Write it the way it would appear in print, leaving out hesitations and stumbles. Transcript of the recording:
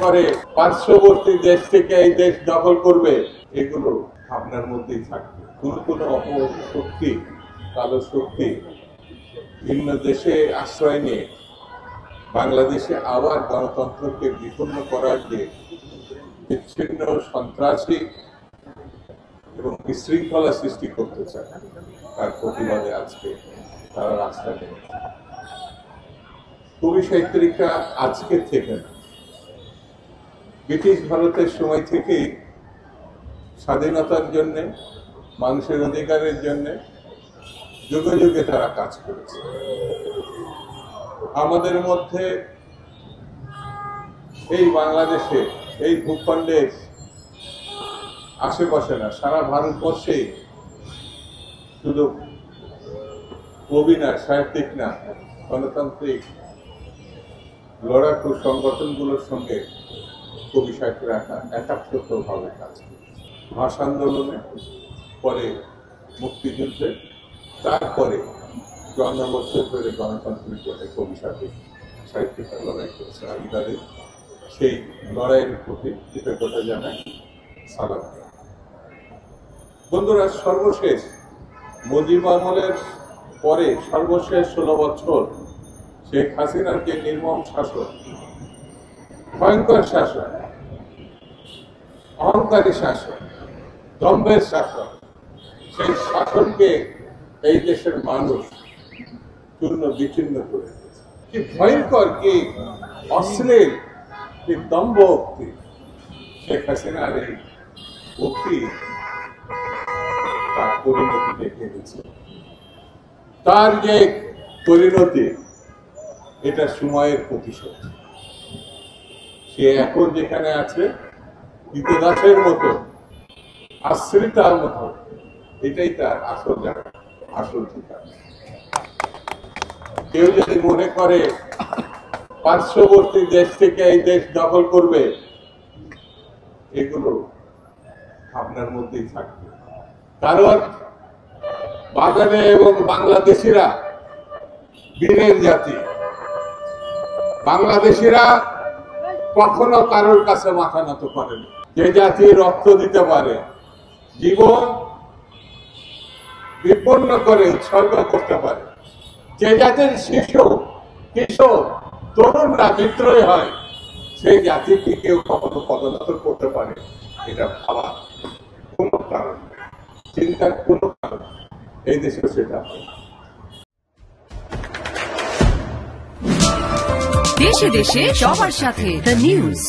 করে পার্শ্ববর্তী দেশ থেকে এই দেশ দখল করবে, এগুলো আপনার মধ্যেই থাকবে। কোন অপশক্তি, কালো শক্তি ভিন্ন দেশে আশ্রয় নিয়ে বাংলাদেশে আবার গণতন্ত্রকে বিপন্ন করার যে বিচ্ছিন্ন, সন্ত্রাসী এবং বিশৃঙ্খলা সৃষ্টি করতে চায়, তার প্রতিবাদে আজকে তারা রাস্তায় নেমেছে। কবি সাহিত্যিকরা আজকে থেকে না, ব্রিটিশ ভারতের সময় থেকেই স্বাধীনতার জন্য, মানুষের অধিকারের জন্য যুগে যুগে তারা কাজ করেছে। আমাদের মধ্যে এই বাংলাদেশে, এই ভূখণ্ডের আশেপাশে না, সারা ভারতবর্ষে শুধু কবি না, সাহিত্যিক না, গণতান্ত্রিক লড়াকু সংগঠনগুলোর সঙ্গে কবি সাহিত্যরা একাত্মভাবে কাজ করে। ভাষা আন্দোলনে, পরে মুক্তিযুদ্ধে, তারপরে ৫৪ বছর ধরে গণতান্ত্রিক জন্য কবি সাহিত্যিকরা লড়াই করেছে। আমি তাদের সেই লড়াইয়ের প্রতি কৃতজ্ঞতা জানাই, সালাম। বন্ধুরা, সর্বশেষ মুজিব আমলের পরে সর্বশেষ ১৬ বছর শেখ হাসিনার যে নির্মম শাসন, ভয়ঙ্কর শাসন, অহংকারী শাসন, দম্ভের শাসন, সেই শাসনকে এই দেশের মানুষ চূর্ণ বিচ্ছিন্ন করে দিয়েছে। কি ভয়ঙ্কর, কি অশ্লীল, কি দম্ভ উক্তি শেখ হাসিনার এই উক্তি তার পরিণতি দেখে দিচ্ছে। তার যে পরিণতি, এটা সময়ের প্রতিশোধ। সে এখন যেখানে আছে, কৃতদাসের মতো, আশ্রিতার মতো, এটাই তার আসল জায়গা, আসল ঠিকানা। কেউ যদি মনে করে পার্শ্ববর্তী দেশ থেকে এই দেশ দখল করবে, এগুলো আপনার মধ্যেই থাকবে। কারণ বাঙালি এবং বাংলাদেশিরা বীরের জাতি। বাংলাদেশিরা কখনো কারোর কাছে মাথা নত করেন। যে জাতি রক্ত দিতে পারে, জীবন বিপন্ন করে উৎসর্গ করতে পারে, যে জাতির শিশু, কিশোর, তরুণরা বিদ্রোহী হয়, সেই জাতিকে কেউ কখনো পদোন্নত করতে পারে, এটা ভাবার কোনো কারণ, চিন্তার কোনো কারণ এই দেশে সেটা হয়। দেশে দেশে সবার সাথে দ্য নিউজ।